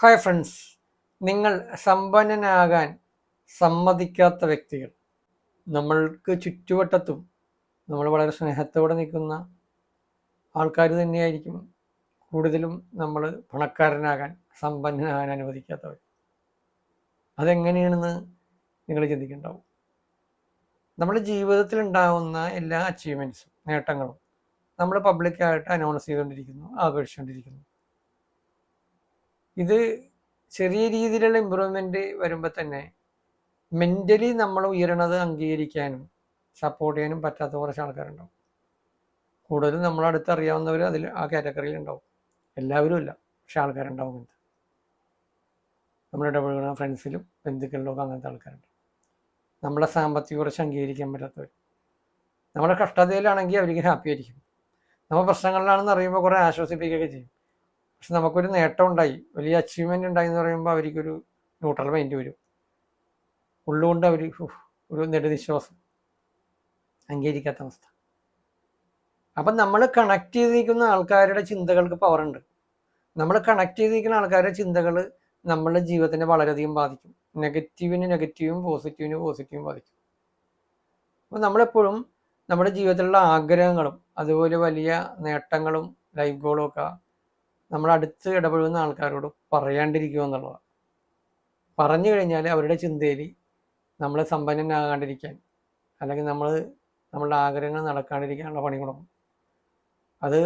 Hi friends, നിങ്ങൾ സമ്പന്നനാകാൻ സമ്മതിക്കാത്ത വ്യക്തികൾ നമ്മൾക്ക് ചുറ്റുവട്ടത്തും നമ്മൾ വളരെ സ്നേഹത്തോടെ നിൽക്കുന്ന ആൾക്കാർ തന്നെയായിരിക്കും കൂടുതലും നമ്മൾ പണക്കാരനാകാൻ സമ്പന്നനാകാൻ അനുവദിക്കാത്തവർ. അതെങ്ങനെയാണെന്ന് നിങ്ങൾ ചിന്തിക്കുന്നുണ്ടാവും. നമ്മുടെ ജീവിതത്തിൽ ഉണ്ടാകുന്ന എല്ലാ അച്ചീവ്മെൻറ്റ്സും നേട്ടങ്ങളും നമ്മൾ പബ്ലിക്കായിട്ട് അനൗൺസ് ചെയ്തുകൊണ്ടിരിക്കുന്നു, ആഘോഷിച്ചുകൊണ്ടിരിക്കുന്നു. ഇത് ചെറിയ രീതിയിലുള്ള ഇമ്പ്രൂവ്മെന്റ് വരുമ്പോൾ തന്നെ മെന്റലി നമ്മൾ ഉയരണത് അംഗീകരിക്കാനും സപ്പോർട്ട് ചെയ്യാനും പറ്റാത്ത കുറച്ച് ആൾക്കാരുണ്ടാവും. കൂടുതലും നമ്മൾ അടുത്തറിയാവുന്നവർ അതിൽ ആ കാറ്റഗറിയിൽ ഉണ്ടാവും. എല്ലാവരും ഇല്ല, പക്ഷെ ആൾക്കാരുണ്ടാവും. അങ്ങനത്തെ നമ്മൾ ഇടപഴകുന്ന ഫ്രണ്ട്സിലും ബന്ധുക്കളിലും ഒക്കെ അങ്ങനത്തെ ആൾക്കാരുണ്ട്. നമ്മളെ സാമ്പത്തിക കുറച്ച് അംഗീകരിക്കാൻ പറ്റാത്തവർ. നമ്മുടെ കഷ്ടതയിലാണെങ്കിൽ അവർക്ക് ഹാപ്പി ആയിരിക്കും. നമ്മൾ പ്രശ്നങ്ങളിലാണെന്ന് അറിയുമ്പോൾ കുറേ ആശ്വസിപ്പിക്കുകയൊക്കെ ചെയ്യും. പക്ഷെ നമുക്കൊരു നേട്ടം ഉണ്ടായി, വലിയ അച്ചീവ്മെന്റ് ഉണ്ടായി എന്ന് പറയുമ്പോൾ അവർക്കൊരു ന്യൂട്രൽ മൈൻഡ് വരും. ഉള്ളുകൊണ്ട് അവർ ഒരു നെടുവിശ്വാസം, അംഗീകരിക്കാത്ത അവസ്ഥ. അപ്പം നമ്മൾ കണക്ട് ചെയ്തിരിക്കുന്ന ആൾക്കാരുടെ ചിന്തകൾക്ക് പവറുണ്ട്. നമ്മൾ കണക്ട് ചെയ്തിരിക്കുന്ന ആൾക്കാരുടെ ചിന്തകൾ നമ്മളുടെ ജീവിതത്തിനെ വളരെയധികം ബാധിക്കും. നെഗറ്റീവിന് നെഗറ്റീവും പോസിറ്റീവിന് പോസിറ്റീവും ബാധിക്കും. അപ്പം നമ്മളെപ്പോഴും നമ്മുടെ ജീവിതത്തിലുള്ള ആഗ്രഹങ്ങളും അതുപോലെ വലിയ നേട്ടങ്ങളും ലൈഫ് ഗോളും ഒക്കെ നമ്മൾ അടുത്ത് ഇടപെടുന്ന ആൾക്കാരോട് പറയാണ്ടിരിക്കുക എന്നുള്ളതാണ്. പറഞ്ഞു കഴിഞ്ഞാൽ അവരുടെ ചിന്തയിൽ നമ്മൾ സമ്പന്നനാകാണ്ടിരിക്കാൻ അല്ലെങ്കിൽ നമ്മളുടെ ആഗ്രഹങ്ങൾ നടക്കാണ്ടിരിക്കാനുള്ള പണി കൊടുക്കും. അത്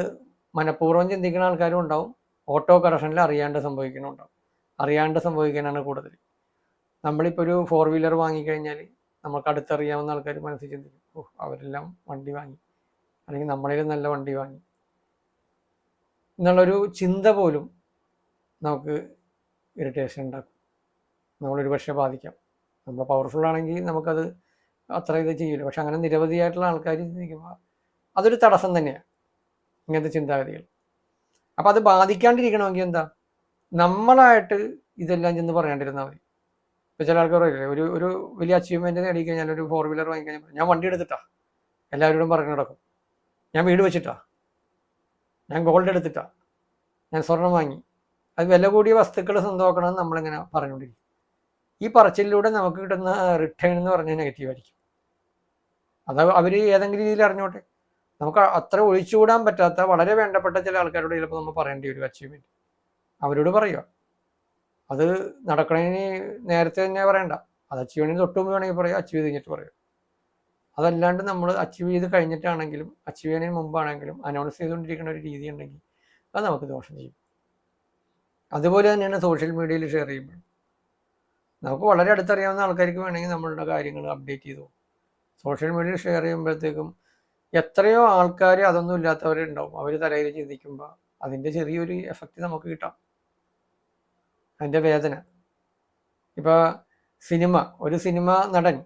മനഃപൂർവ്വം ചിന്തിക്കുന്ന ആൾക്കാരും ഉണ്ടാവും, ഓട്ടോ കറക്ഷനിൽ അറിയാണ്ട് സംഭവിക്കുന്നുണ്ടാവും. അറിയാണ്ട് സംഭവിക്കാനാണ് കൂടുതൽ. നമ്മളിപ്പോൾ ഒരു 4 വീലർ വാങ്ങിക്കഴിഞ്ഞാൽ നമുക്ക് അടുത്തറിയാവുന്ന ആൾക്കാർ മനസ്സിൽ ചിന്തിക്കും, അവരെല്ലാം വണ്ടി വാങ്ങി, അല്ലെങ്കിൽ നമ്മളേലും നല്ല വണ്ടി വാങ്ങി എന്നുള്ളൊരു ചിന്ത പോലും നമുക്ക് ഇറിറ്റേഷൻ ഉണ്ടാക്കും, നമ്മളൊരു പക്ഷേ ബാധിക്കാം. നമ്മൾ പവർഫുൾ ആണെങ്കിൽ നമുക്കത് അത്ര ഇത് ചെയ്യില്ല. പക്ഷെ അങ്ങനെ നിരവധിയായിട്ടുള്ള ആൾക്കാർ ചിന്തിക്കുമ്പോൾ അതൊരു തടസ്സം തന്നെയാണ്, ഇങ്ങനത്തെ ചിന്താഗതികൾ. അപ്പം അത് ബാധിക്കാണ്ടിരിക്കണമെങ്കിൽ എന്താ, നമ്മളായിട്ട് ഇതെല്ലാം ചെന്ന് പറയാണ്ടിരുന്നാൽ മതി. ഇപ്പോൾ ചില ആൾക്കാർ പറയില്ലേ, ഒരു വലിയ അച്ചീവ്മെൻറ്റ് നേടിക്കഴിഞ്ഞാൽ ഒരു 4 വീലർ വാങ്ങിക്കഴിഞ്ഞാൽ ഞാൻ വണ്ടി എടുത്തിട്ടാ എല്ലാവരോടും പറഞ്ഞു നടക്കും, ഞാൻ വീട് വെച്ചിട്ടാ, ഞാൻ ഗോൾഡ് എടുത്തിട്ടാ, ഞാൻ സ്വർണം വാങ്ങി. അത് വില കൂടിയ വസ്തുക്കൾ സ്വന്തമാക്കണമെന്ന് നമ്മളിങ്ങനെ പറഞ്ഞുകൊണ്ടിരിക്കും. ഈ പറച്ചിലൂടെ നമുക്ക് കിട്ടുന്ന റിട്ടേൺ എന്ന് പറഞ്ഞാൽ നെഗറ്റീവായിരിക്കും. അത് അവർ ഏതെങ്കിലും രീതിയിൽ അറിഞ്ഞോട്ടെ. നമുക്ക് അത്ര ഒഴിച്ചുകൂടാൻ പറ്റാത്ത വളരെ വേണ്ടപ്പെട്ട ചില ആൾക്കാരോട് ചിലപ്പോൾ നമ്മൾ പറയേണ്ടി വരും അച്ചീവ്മെൻറ്റ്. അവരോട് പറയുക, അത് നടക്കണതിന് നേരത്തെ തന്നെ പറയണ്ട, അത് അച്ചീവ് ചെയ്യുന്നതിന് തൊട്ട് മുമ്പ് വേണമെങ്കിൽ പറയുക, അച്ചീവ് ചെയ്ത് കഴിഞ്ഞിട്ട് പറയുക. അതല്ലാണ്ട് നമ്മൾ അച്ചീവ് ചെയ്ത് കഴിഞ്ഞിട്ടാണെങ്കിലും അച്ചീവ് ചെയ്യുന്നതിന് മുമ്പാണെങ്കിലും അനൗൺസ് ചെയ്തുകൊണ്ടിരിക്കുന്ന ഒരു രീതി ഉണ്ടെങ്കിൽ അത് നമുക്ക് ദോഷം ചെയ്യും. അതുപോലെ തന്നെയാണ് സോഷ്യൽ മീഡിയയിൽ ഷെയർ ചെയ്യുമ്പോൾ. നമുക്ക് വളരെ അടുത്തറിയാവുന്ന ആൾക്കാർക്ക് വേണമെങ്കിൽ നമ്മളുടെ കാര്യങ്ങൾ അപ്ഡേറ്റ് ചെയ്തു. സോഷ്യൽ മീഡിയയിൽ ഷെയർ ചെയ്യുമ്പോഴത്തേക്കും എത്രയോ ആൾക്കാർ അതൊന്നും ഇല്ലാത്തവരുണ്ടാവും. അവർ തലയിൽ ചിന്തിക്കുമ്പോൾ അതിൻ്റെ ചെറിയൊരു എഫക്റ്റ് നമുക്ക് കിട്ടാം, അതിൻ്റെ വേദന. ഇപ്പോൾ ഒരു സിനിമ നടൻ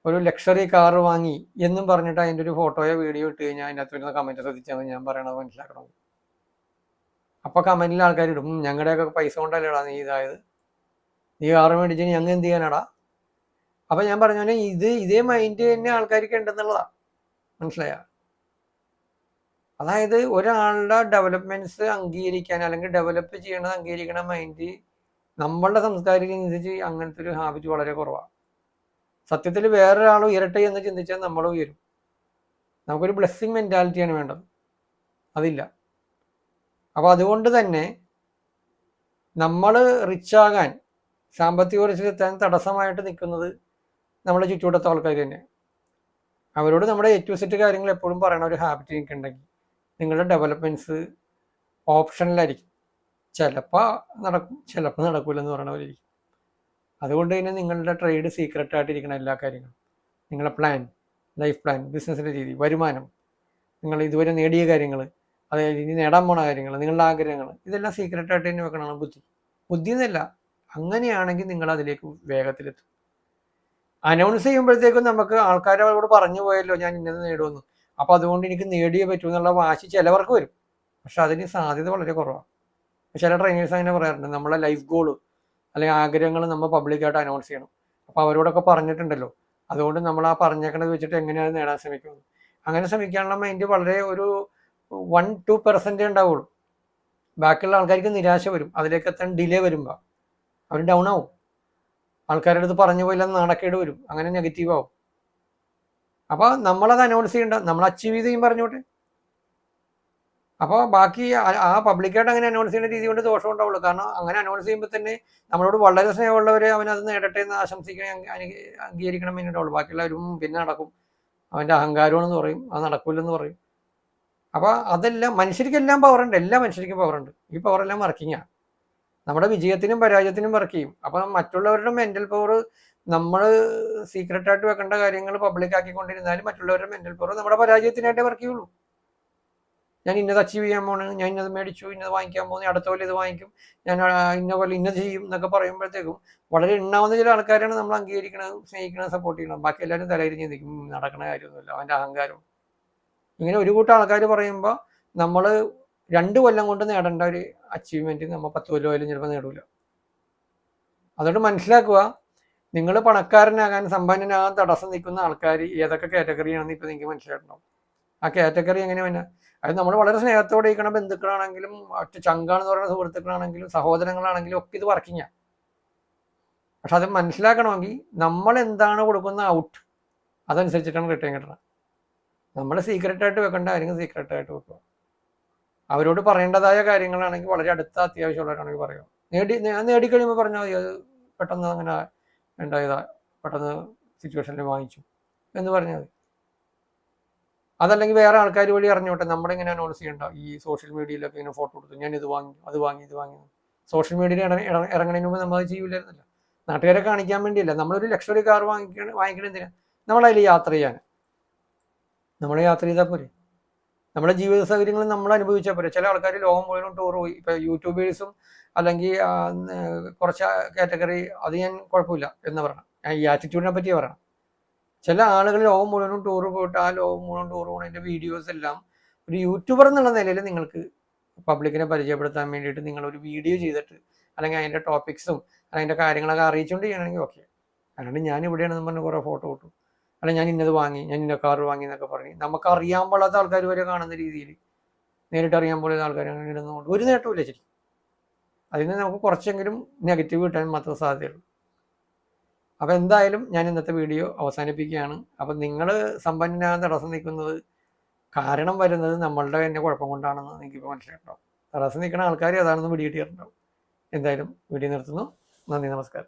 ഒരു ലക്ഷറി കാർ വാങ്ങി എന്നും പറഞ്ഞിട്ട് അതിൻ്റെ ഒരു ഫോട്ടോയോ വീഡിയോ ഇട്ട് കഴിഞ്ഞാൽ അതിനകത്ത് വരുന്ന കമൻറ്റ് ശ്രദ്ധിച്ചാൽ ഞാൻ പറയണത് മനസ്സിലാക്കണം. അപ്പോൾ കമൻറ്റിൽ ആൾക്കാർ ഇടും, ഞങ്ങളുടെയൊക്കെ പൈസ കൊണ്ടല്ലേടാ നീ ഇതായത്, നീ കാറ് മേടിച്ച് ഞങ്ങൾ എന്ത് ചെയ്യാനാടാ. അപ്പം ഞാൻ പറഞ്ഞ പോലെ ഇതേ മൈൻഡ് തന്നെ ആൾക്കാർക്ക് ഉണ്ടെന്നുള്ളതാണ്. മനസ്സിലായ? അതായത് ഒരാളുടെ ഡെവലപ്മെന്റ്സ് അംഗീകരിക്കാൻ അല്ലെങ്കിൽ ഡെവലപ്പ് ചെയ്യണത് അംഗീകരിക്കണ മൈൻഡ് നമ്മളുടെ സംസ്കാരം അനുസരിച്ച് അങ്ങനത്തെ ഒരു ഹാബിറ്റ് വളരെ കുറവാണ്. സത്യത്തിൽ വേറൊരാൾ ഉയരട്ടെ എന്ന് ചിന്തിച്ചാൽ നമ്മൾ ഉയരും. നമുക്കൊരു ബ്ലെസ്സിങ് മെൻറ്റാലിറ്റിയാണ് വേണ്ടത്, അതില്ല. അപ്പോൾ അതുകൊണ്ട് തന്നെ നമ്മൾ റിച്ചാകാൻ, സാമ്പത്തിക ഉയർച്ചയിലെത്താൻ തടസ്സമായിട്ട് നിൽക്കുന്നത് നമ്മുടെ ചുറ്റുവട്ടത്തെ ആൾക്കാർ തന്നെ. അവരോട് നമ്മുടെ ഏറ്റവും സെറ്റ് കാര്യങ്ങൾ എപ്പോഴും പറയണ ഒരു ഹാബിറ്റ് എനിക്കുണ്ടെങ്കിൽ നിങ്ങളുടെ ഡെവലപ്മെൻറ്റ്സ് ഓപ്ഷനിലായിരിക്കും. ചിലപ്പോൾ നടക്കും, ചിലപ്പോൾ നടക്കില്ല എന്ന് പറയണ പോലെ ഇരിക്കും. അതുകൊണ്ട് തന്നെ നിങ്ങളുടെ ട്രേഡ് സീക്രട്ടായിട്ടിരിക്കണം എല്ലാ കാര്യങ്ങളും. നിങ്ങളുടെ പ്ലാൻ, ലൈഫ് പ്ലാൻ, ബിസിനസ്സിൻ്റെ രീതി, വരുമാനം, നിങ്ങൾ ഇതുവരെ നേടിയ കാര്യങ്ങൾ, അതായത് ഇനി നേടാൻ പോണ കാര്യങ്ങൾ, നിങ്ങളുടെ ആഗ്രഹങ്ങൾ, ഇതെല്ലാം സീക്രട്ടായിട്ട് തന്നെ വെക്കണമെന്ന് ബുദ്ധി എന്നല്ല. അങ്ങനെയാണെങ്കിൽ നിങ്ങൾ അതിലേക്ക് വേഗത്തിലെത്തും. അനൗൺസ് ചെയ്യുമ്പോഴത്തേക്കും നമുക്ക് ആൾക്കാരോട് പറഞ്ഞു പോയല്ലോ ഞാൻ ഇന്നത് നേടുമെന്ന്, അപ്പോൾ അതുകൊണ്ട് എനിക്ക് നേടിയേ പറ്റൂ എന്നുള്ള വാശി ചിലവർക്ക് വരും. പക്ഷെ അതിന് സാധ്യത വളരെ കുറവാണ്. ചില ട്രെയിനേഴ്സ് അങ്ങനെ പറയാറുണ്ട്, നമ്മളെ ലൈഫ് ഗോള് അല്ലെങ്കിൽ ആഗ്രഹങ്ങൾ നമ്മൾ പബ്ലിക്കായിട്ട് അനൗൺസ് ചെയ്യണം. അപ്പോൾ അവരോടൊക്കെ പറഞ്ഞിട്ടുണ്ടല്ലോ, അതുകൊണ്ട് നമ്മൾ ആ പറഞ്ഞേക്കണത് വെച്ചിട്ട് എങ്ങനെയാണ് നേടാൻ ശ്രമിക്കുന്നത്. അങ്ങനെ ശ്രമിക്കാനുള്ള മൈൻഡ് വളരെ ഒരു 1-2% ഉണ്ടാവുള്ളൂ. ബാക്കിയുള്ള ആൾക്കാർക്ക് നിരാശ വരും, അതിലേക്ക് എത്താൻ ഡിലേ വരുമ്പോൾ. അവർ ഡൗൺ ആവും. ആൾക്കാരുടെ അടുത്ത് പറഞ്ഞു പോയില്ലെന്ന് നാണക്കേട് വരും, അങ്ങനെ നെഗറ്റീവ് ആവും. അപ്പോൾ നമ്മളത് അനൗൺസ് ചെയ്യണ്ട, നമ്മൾ അച്ചീവ് ചെയ്ത് പറഞ്ഞോട്ടെ. അപ്പോൾ ബാക്കി ആ പബ്ലിക്കായിട്ട് അങ്ങനെ അനൗൺസ് ചെയ്യുന്ന രീതി കൊണ്ട് ദോഷം ഉണ്ടാവുള്ളൂ. കാരണം അങ്ങനെ അനൗൺസ് ചെയ്യുമ്പോൾ തന്നെ നമ്മളോട് വളരെ സ്നേഹമുള്ളവരെ അവനത് നേടട്ടെ എന്ന് ആശംസിക്കണം, അംഗീകരിക്കണം വേണ്ടിയിട്ടുള്ളൂ. ബാക്കിയുള്ളവരും പിന്നെ നടക്കും, അവൻ്റെ അഹങ്കാരമാണെന്ന് പറയും, അത് നടക്കില്ലെന്ന് പറയും. അപ്പോൾ അതെല്ലാം മനുഷ്യർക്കെല്ലാം പവറുണ്ട്, എല്ലാ മനുഷ്യർക്കും പവറുണ്ട്. ഈ പവറെല്ലാം വർക്കിങ്ങാണ്, നമ്മുടെ വിജയത്തിനും പരാജയത്തിനും വർക്ക് ചെയ്യും. അപ്പം മറ്റുള്ളവരുടെ മെൻ്റൽ പവർ നമ്മൾ സീക്രട്ടായിട്ട് വെക്കേണ്ട കാര്യങ്ങൾ പബ്ലിക് ആക്കിക്കൊണ്ടിരുന്നാലും മറ്റുള്ളവരുടെ മെൻ്റൽ പവർ നമ്മുടെ പരാജയത്തിനായിട്ടേ വർക്ക് ചെയ്യുള്ളൂ. ഞാൻ ഇന്നത് അച്ചീവ് ചെയ്യാൻ പോണ്, ഞാൻ ഇന്നത് മേടിച്ചു, ഇന്നത് വാങ്ങിക്കാൻ പോകുന്നു, അടുത്ത പോലെ ഇത് വാങ്ങിക്കും, ഞാൻ ഇന്ന പോലെ ഇന്നത് ചെയ്യും എന്നൊക്കെ പറയുമ്പോഴത്തേക്കും വളരെ എണ്ണാവുന്ന ചില ആൾക്കാരാണ് നമ്മൾ അംഗീകരിക്കണത്, സ്നേഹിക്കണത്, സപ്പോർട്ട് ചെയ്യണം. ബാക്കി എല്ലാവരും തലയിരിഞ്ഞ് നിൽക്കും, നടക്കണ കാര്യമൊന്നുമില്ല, അവൻ്റെ അഹങ്കാരം. ഇങ്ങനെ ഒരു കൂട്ടം ആൾക്കാർ പറയുമ്പോൾ നമ്മൾ 2 കൊല്ലം കൊണ്ട് നേടേണ്ട ഒരു അച്ചീവ്മെൻറ്റ് നമ്മൾ 10 കൊല്ലമായാലും ചിലപ്പോൾ നേടില്ല. അതുകൊണ്ട് മനസ്സിലാക്കുക, നിങ്ങൾ പണക്കാരനാകാൻ, സമ്പന്നനാകാൻ തടസ്സം നിൽക്കുന്ന ആൾക്കാർ ഏതൊക്കെ കാറ്റഗറിയാണെന്ന് ഇപ്പോൾ നിങ്ങൾക്ക് മനസ്സിലായിട്ടുണ്ടാവും. ആ കാറ്റഗറി എങ്ങനെ വേണം, അത് നമ്മൾ വളരെ സ്നേഹത്തോടെ ഇരിക്കണ ബന്ധുക്കളാണെങ്കിലും ഒറ്റ ചങ്കാണെന്ന് പറയുന്ന സുഹൃത്തുക്കളാണെങ്കിലും സഹോദരങ്ങളാണെങ്കിലും ഒക്കെ ഇത് വർക്കിങ്ങാണ്. പക്ഷെ അത് മനസ്സിലാക്കണമെങ്കിൽ നമ്മൾ എന്താണ് കൊടുക്കുന്ന ഔട്ട് അതനുസരിച്ചിട്ടാണ് റിട്ടേൺ കിട്ടണം. നമ്മൾ സീക്രട്ടായിട്ട് വെക്കേണ്ട കാര്യങ്ങൾ സീക്രട്ടായിട്ട് വെക്കുക. അവരോട് പറയേണ്ടതായ കാര്യങ്ങളാണെങ്കിൽ വളരെ അടുത്ത അത്യാവശ്യമുള്ളവരാണെങ്കിൽ പറയുക. നേടിക്കഴിയുമ്പോൾ പറഞ്ഞാൽ മതി, അത് പെട്ടെന്ന് അങ്ങനെ ഉണ്ടായതാ, പെട്ടെന്ന് സിറ്റുവേഷനിൽ വാങ്ങിച്ചു എന്ന് പറഞ്ഞാൽ മതി. അതല്ലെങ്കിൽ വേറെ ആൾക്കാർ വഴി അറിഞ്ഞോട്ടെ, നമ്മളിങ്ങനെ അനൗൺസ് ചെയ്യണ്ട. ഈ സോഷ്യൽ മീഡിയയിലൊക്കെ ഇങ്ങനെ ഫോട്ടോ എടുത്തു, ഞാൻ ഇത് വാങ്ങി, അത് വാങ്ങി, ഇത് വാങ്ങി. സോഷ്യൽ മീഡിയയിൽ ഇറങ്ങുന്നതിന് മുമ്പ് നമ്മൾ അത് ചെയ്യില്ലായിരുന്നല്ലോ. നാട്ടുകാരെ കാണിക്കാൻ വേണ്ടിയല്ല. നമ്മളൊരു ലക്ഷറി കാർ വാങ്ങിക്കണം എന്തിനാ? നമ്മളതിൽ യാത്ര ചെയ്യാൻ. നമ്മൾ യാത്ര ചെയ്താൽ പോരെ, നമ്മുടെ ജീവിത സൗകര്യങ്ങൾ നമ്മൾ അനുഭവിച്ചാൽ പോരെ. ചില ആൾക്കാർ ലോകം മുഴുവൻ ടൂർ പോയി. ഇപ്പം യൂട്യൂബേഴ്സും അല്ലെങ്കിൽ കുറച്ച് കാറ്റഗറി, അത് ഞാൻ കുഴപ്പമില്ല എന്ന് പറയണം, ഈ ആറ്റിറ്റ്യൂഡിനെ പറ്റി പറയണം. ചില ആളുകൾ ലോകം മുഴുവനും ടൂർ പോയിട്ട് ആ ലോകം മുഴുവൻ ടൂർ പോകുന്നതിൻ്റെ വീഡിയോസ് എല്ലാം ഒരു യൂട്യൂബർ എന്നുള്ള നിലയിൽ നിങ്ങൾക്ക് പബ്ലിക്കിനെ പരിചയപ്പെടുത്താൻ വേണ്ടിയിട്ട് നിങ്ങളൊരു വീഡിയോ ചെയ്തിട്ട് അല്ലെങ്കിൽ അതിൻ്റെ ടോപ്പിക്സും അതിൻ്റെ കാര്യങ്ങളൊക്കെ അറിയിച്ചുകൊണ്ട് ചെയ്യണമെങ്കിൽ ഓക്കെ. അല്ലാണ്ട് ഞാൻ ഇവിടെയാണെന്ന് പറഞ്ഞ് കുറേ ഫോട്ടോ ഇട്ടു, അല്ലെങ്കിൽ ഞാൻ ഇന്നത് വാങ്ങി, ഞാൻ ഇന്ന കാർ വാങ്ങി എന്നൊക്കെ പറഞ്ഞ് നമുക്ക് അറിയാൻ പാടാത്ത ആൾക്കാർ വരെ കാണുന്ന രീതിയിൽ നേരിട്ട് അറിയാൻ പോലുള്ള ആൾക്കാർ അങ്ങനെ ഇടുന്നതുകൊണ്ട് ഒരു നേട്ടമില്ല ശരി. അതിന് നമുക്ക് കുറച്ചെങ്കിലും നെഗറ്റീവ് കിട്ടാൻ മാത്രം സാധ്യതയുള്ളൂ. അപ്പോൾ എന്തായാലും ഞാൻ ഇന്നത്തെ വീഡിയോ അവസാനിപ്പിക്കുകയാണ്. അപ്പം നിങ്ങൾ സമ്പന്നനാകാൻ തടസ്സം നിൽക്കുന്നത് കാരണം വരുന്നത് നമ്മളുടെ തന്നെ കുഴപ്പം കൊണ്ടാണെന്ന് എനിക്കിപ്പോൾ മനസ്സിലായിട്ടുണ്ടാവും. തടസ്സം നിൽക്കുന്ന ആൾക്കാർ അതാണെന്ന് പിടികിട്ടിയിട്ടുണ്ടാവും. എന്തായാലും വീഡിയോ നിർത്തുന്നു. നന്ദി, നമസ്കാരം.